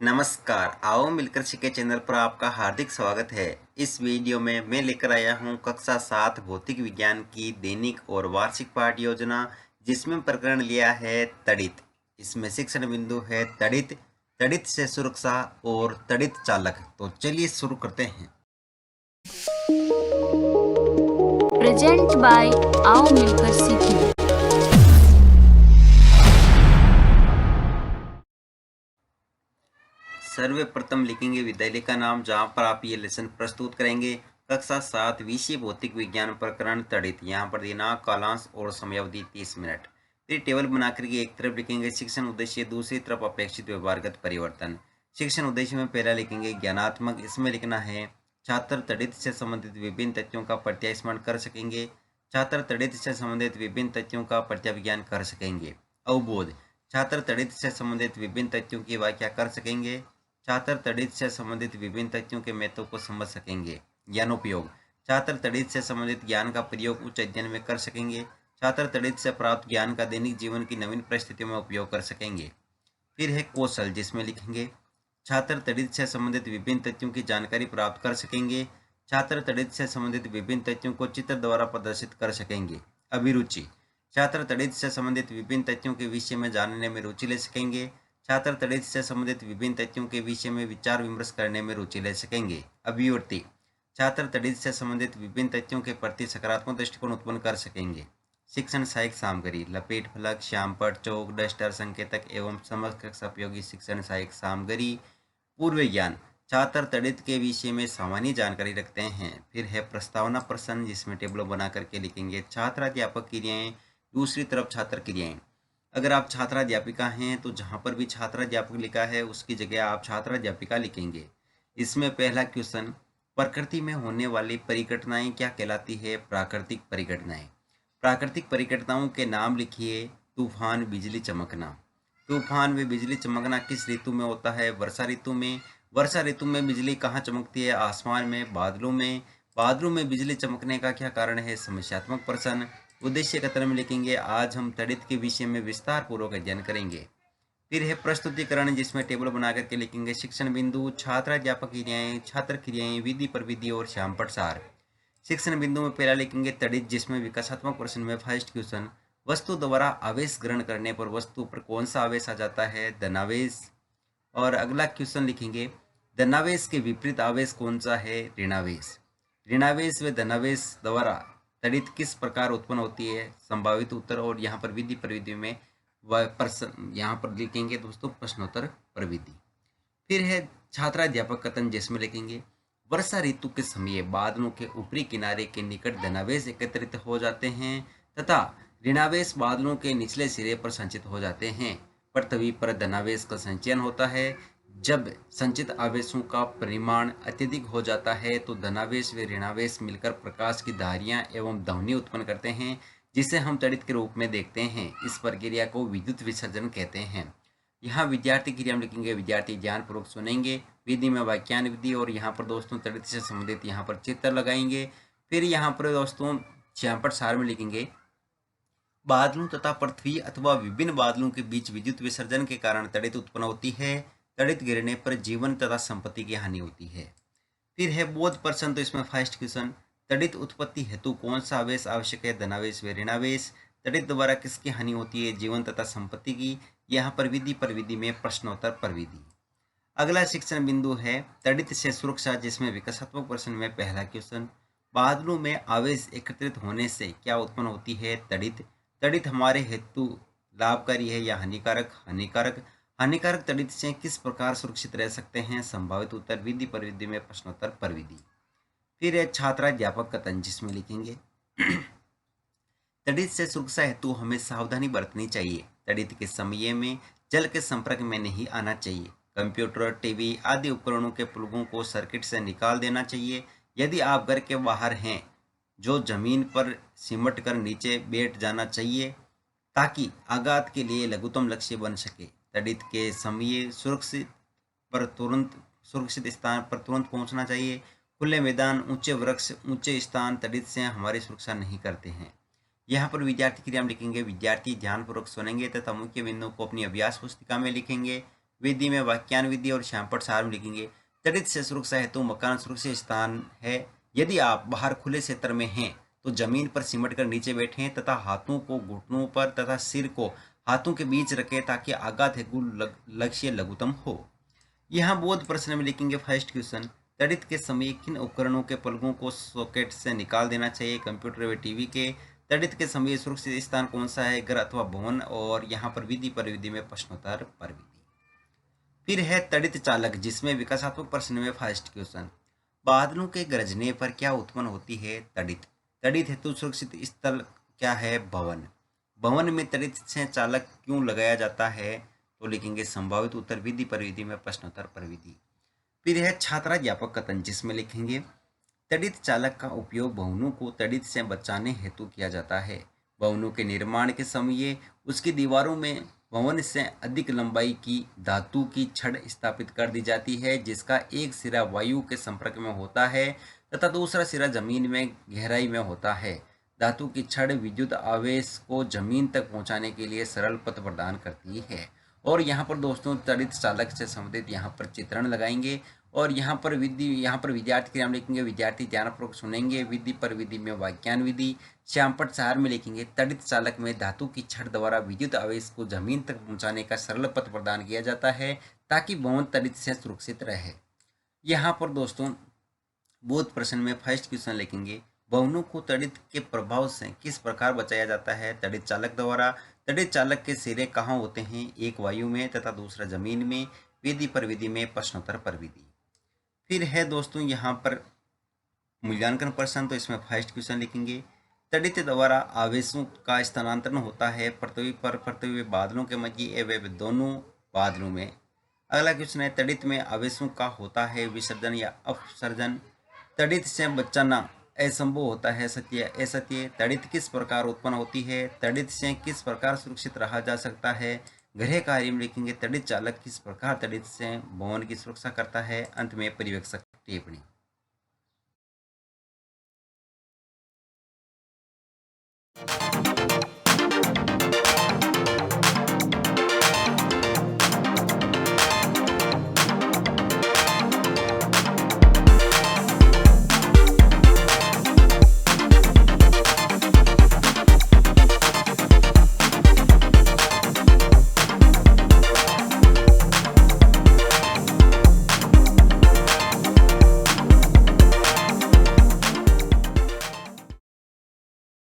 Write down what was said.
नमस्कार, आओ मिलकर सीखे चैनल पर आपका हार्दिक स्वागत है। इस वीडियो में मैं लेकर आया हूं कक्षा 7 भौतिक विज्ञान की दैनिक और वार्षिक पाठ योजना, जिसमें प्रकरण लिया है तड़ित। इसमें शिक्षण बिंदु है तड़ित, तड़ित से सुरक्षा और तड़ित चालक। तो चलिए शुरू करते हैं। प्रेजेंट बाय आओ मिलकर सीखें। सर्वप्रथम लिखेंगे विद्यालय का नाम, जहां पर आप ये लेसन प्रस्तुत करेंगे। कक्षा 7 विषय भौतिक विज्ञान प्रकरण तड़ित। यहाँ पर दिनांक, कालांश और समयावधि 30 मिनट। फिर टेबल बनाकर के एक तरफ लिखेंगे शिक्षण उद्देश्य, दूसरी तरफ अपेक्षित व्यवहारगत परिवर्तन। शिक्षण उद्देश्य में पहला लिखेंगे ज्ञानात्मक। इसमें लिखना है छात्र तड़ित से संबंधित विभिन्न तथ्यों का प्रत्यास्मरण कर सकेंगे। छात्र तड़ित से संबंधित विभिन्न तथ्यों का प्रत्याविज्ञान कर सकेंगे। अवबोध, छात्र तड़ित से संबंधित विभिन्न तथ्यों की व्याख्या कर सकेंगे। छात्र तड़ित से संबंधित विभिन्न तथ्यों के महत्व को समझ सकेंगे। ज्ञानोपयोग, छात्र तड़ित से संबंधित ज्ञान का प्रयोग उच्च अध्ययन में कर सकेंगे। छात्र तड़ित से प्राप्त ज्ञान का दैनिक जीवन की नवीन परिस्थितियों में उपयोग कर सकेंगे। फिर है कौशल, जिसमें लिखेंगे छात्र तड़ित से संबंधित विभिन्न तथ्यों की जानकारी प्राप्त कर सकेंगे। छात्र तड़ित से संबंधित विभिन्न तथ्यों को चित्र द्वारा प्रदर्शित कर सकेंगे। अभिरुचि, छात्र तड़ित से संबंधित विभिन्न तथ्यों के विषय में जानने में रुचि ले सकेंगे। छात्र तड़ित से संबंधित विभिन्न तथ्यों के विषय में विचार विमर्श करने में रुचि ले सकेंगे। अभिव्यक्ति, छात्र तड़ित से संबंधित विभिन्न तथ्यों के प्रति सकारात्मक दृष्टिकोण उत्पन्न कर सकेंगे। शिक्षण सहायक सामग्री, लपेट फलक, श्यामपट्ट, चौक, डस्टर, संकेतक एवं समकक्ष उपयोगी शिक्षण सहायक सामग्री। पूर्व ज्ञान, छात्र तड़ित के विषय में सामान्य जानकारी रखते हैं। फिर है प्रस्तावना प्रश्न, जिसमें टेबल बना करके लिखेंगे छात्राध्यापक क्रियाएं, दूसरी तरफ छात्र क्रियाएं। अगर आप छात्राध्यापिका हैं तो जहां पर भी छात्राध्यापक लिखा है उसकी जगह आप छात्राध्यापिका लिखेंगे। इसमें पहला क्वेश्चन, प्रकृति में होने वाली परिघटनाएं क्या कहलाती है? प्राकृतिक परिघटनाएं। प्राकृतिक परिघटनाओं के नाम लिखिए। तूफान, बिजली चमकना। तूफान व बिजली चमकना किस ऋतु में होता है? वर्षा ऋतु में। वर्षा ऋतु में बिजली कहाँ चमकती है? आसमान में, बादलों में। बादलों में बिजली चमकने का क्या कारण है? समस्यात्मक प्रश्न। उद्देश्य कथन में लिखेंगे आज हम तड़ित के विषय में विस्तार पूर्वक अध्ययन करेंगे। फिर है प्रस्तुतिकरण, जिसमें टेबल बना करके लिखेंगे शिक्षण बिंदु, छात्राध्यापक क्रियाएं, छात्र क्रियाएं, विधि प्रविधि और श्यामपट्ट सार। शिक्षण बिंदु में पहला लिखेंगे तड़ित, जिसमें विकासात्मक प्रश्न में फर्स्ट क्वेश्चन, वस्तु द्वारा आवेश ग्रहण करने पर वस्तु पर कौन सा आवेश आ जाता है? धनावेश। और अगला क्वेश्चन लिखेंगे धनावेश के विपरीत आवेश कौन सा है? ऋणावेश। ऋणावेश व धनावेश द्वारा तड़ित किस प्रकार उत्पन्न होती है? संभावित उत्तर। और यहाँ पर विधि प्रविधि में प्रश्न यहाँ पर लिखेंगे दोस्तों प्रश्नोत्तर प्रविधि। फिर है छात्राध्यापक कथन, जिसमें लिखेंगे वर्षा ऋतु के समय बादलों के ऊपरी किनारे के निकट धनावेश एकत्रित हो जाते हैं तथा ऋणावेश बादलों के निचले सिरे पर संचित हो जाते हैं। पृथ्वी पर धनावेश का संचयन होता है। जब संचित आवेशों का परिमाण अत्यधिक हो जाता है तो धनावेश व ऋणावेश मिलकर प्रकाश की धारियां एवं ध्वनि उत्पन्न करते हैं, जिसे हम तड़ित के रूप में देखते हैं। इस प्रक्रिया को विद्युत विसर्जन कहते हैं। यहाँ विद्यार्थी क्रिया में लिखेंगे विद्यार्थी ध्यानपूर्वक सुनेंगे। विधि में व्याख्यान विधि, और यहाँ पर दोस्तों तड़ित से संबंधित यहाँ पर चित्र लगाएंगे। फिर यहाँ पर दोस्तों श्यामपट्ट सार में लिखेंगे बादलों तथा पृथ्वी अथवा विभिन्न बादलों के बीच विद्युत विसर्जन के कारण तड़ित उत्पन्न होती है। तड़ित गिरने पर जीवन तथा संपत्ति की हानि होती है। फिर है बोध प्रश्न, तो इसमें फर्स्ट क्वेश्चन, तड़ित उत्पत्ति हेतु कौन सा आवेश आवश्यक है? धनावेश व ऋणावेश। तड़ित द्वारा किसकी हानि होती है? जीवन तथा संपत्ति की। यहाँ पर विधि प्रविधि में प्रश्नोत्तर प्रविधि। अगला शिक्षण बिंदु है तड़ित से सुरक्षा, जिसमें विकासात्मक प्रश्न में पहला क्वेश्चन, बादलों में आवेश एकत्रित होने से क्या उत्पन्न होती है? तड़ित। तड़ित हमारे हेतु लाभकारी है या हानिकारक? हानिकारक। हानिकारक तड़ित से किस प्रकार सुरक्षित रह सकते हैं? संभावित उत्तर। विधि प्रविधि में प्रश्नोत्तर प्रविधि। फिर है छात्राध्यापक कथन, जिसमें लिखेंगे तड़ित से सुरक्षा हेतु हमें सावधानी बरतनी चाहिए। तड़ित के समय में जल के संपर्क में नहीं आना चाहिए। कंप्यूटर, टीवी आदि उपकरणों के प्लगों को सर्किट से निकाल देना चाहिए। यदि आप घर के बाहर हैं जो जमीन पर सिमट कर नीचे बैठ जाना चाहिए ताकि आघात के लिए लघुतम लक्ष्य बन सके। तड़ित के समय सुरक्षित स्थान पर तुरंत पहुंचना चाहिए। खुले मैदान, ऊंचे वृक्ष, ऊंचे स्थान तड़ित से हमारी सुरक्षा नहीं करते हैं। यहाँ पर विद्यार्थी क्रिया में लिखेंगे विद्यार्थी ध्यानपूर्वक सुनेंगे तथा मुख्य बिंदु को अपनी अभ्यास पुस्तिका में लिखेंगे। विधि में वाक्यान विधि और श्यामपट सार में लिखेंगे तड़ित से सुरक्षा हेतु मकान सुरक्षित स्थान है। यदि आप बाहर खुले क्षेत्र में हैं तो जमीन पर सिमट कर नीचे बैठें तथा हाथों को घुटनों पर तथा सिर को हाथों के बीच रखें ताकि आघात हेतु लक्ष्य लघुतम हो। यहाँ बोध प्रश्न में लिखेंगे फर्स्ट क्वेश्चन, तड़ित के समय किन उपकरणों के प्लगों को सॉकेट से निकाल देना चाहिए? कंप्यूटर व टीवी के। तड़ित के समय सुरक्षित स्थान कौन सा है? घर अथवा भवन। और यहाँ पर विधि पर विधि में प्रश्नोत्तर पर विधि। फिर है तड़ित चालक, जिसमें विकासात्मक प्रश्न में फर्स्ट क्वेश्चन, बादलों के गरजने पर क्या उत्पन्न होती है? तड़ित। तड़ित हेतु सुरक्षित स्थल क्या है? भवन। भवन में तड़ित से चालक क्यों लगाया जाता है? तो लिखेंगे संभावित उत्तर विधि पर विधि में प्रश्नोत्तर पर विधि। फिर है छात्राध्यापक कथन, जिसमें लिखेंगे तड़ित चालक का उपयोग भवनों को तड़ित से बचाने हेतु किया जाता है। भवनों के निर्माण के समय उसकी दीवारों में भवन से अधिक लंबाई की धातु की छड़ स्थापित कर दी जाती है, जिसका एक सिरा वायु के संपर्क में होता है तथा दूसरा सिरा जमीन में गहराई में होता है। धातु की छड़ विद्युत आवेश को जमीन तक पहुंचाने के लिए सरल पथ प्रदान करती है। और यहाँ पर दोस्तों तड़ित चालक से संबंधित यहाँ पर चित्रण लगाएंगे और यहाँ पर विद्यार्थी के नाम लिखेंगे, विद्यार्थी ध्यानपूर्वक सुनेंगे। विधि पर विधि में वाक्यान विधि। श्यामपट चार में लिखेंगे तड़ित चालक में धातु की छड़ द्वारा विद्युत आवेश को जमीन तक पहुंचाने का सरल पथ प्रदान किया जाता है ताकि भवन तड़ित से सुरक्षित रहे। यहाँ पर दोस्तों बोध प्रश्न में फर्स्ट क्वेश्चन लिखेंगे भवनों को तड़ित के प्रभाव से किस प्रकार बचाया जाता है? तड़ित चालक द्वारा। तड़ित चालक के सिरे कहाँ होते हैं? एक वायु में तथा दूसरा जमीन में। विधि पर विधि में प्रश्नोत्तर पर विधि। फिर है दोस्तों यहाँ पर मूल्यांकन प्रश्न, तो इसमें फर्स्ट क्वेश्चन लिखेंगे तड़ित द्वारा आवेशों का स्थानांतरण होता है पृथ्वी पर, पृथ्वी बादलों के मध्य एवं दोनों बादलों में। अगला क्वेश्चन है तड़ित में आवेशों का होता है विसर्जन या अपसर्जन। तड़ित से बचाना असंभव होता है, सत्य असत्य। तड़ित किस प्रकार उत्पन्न होती है? तड़ित से किस प्रकार सुरक्षित रहा जा सकता है? गृह कार्य में लिखेंगे तड़ित चालक किस प्रकार तड़ित से भवन की सुरक्षा करता है। अंत में पर्यवेक्षक टिप्पणी।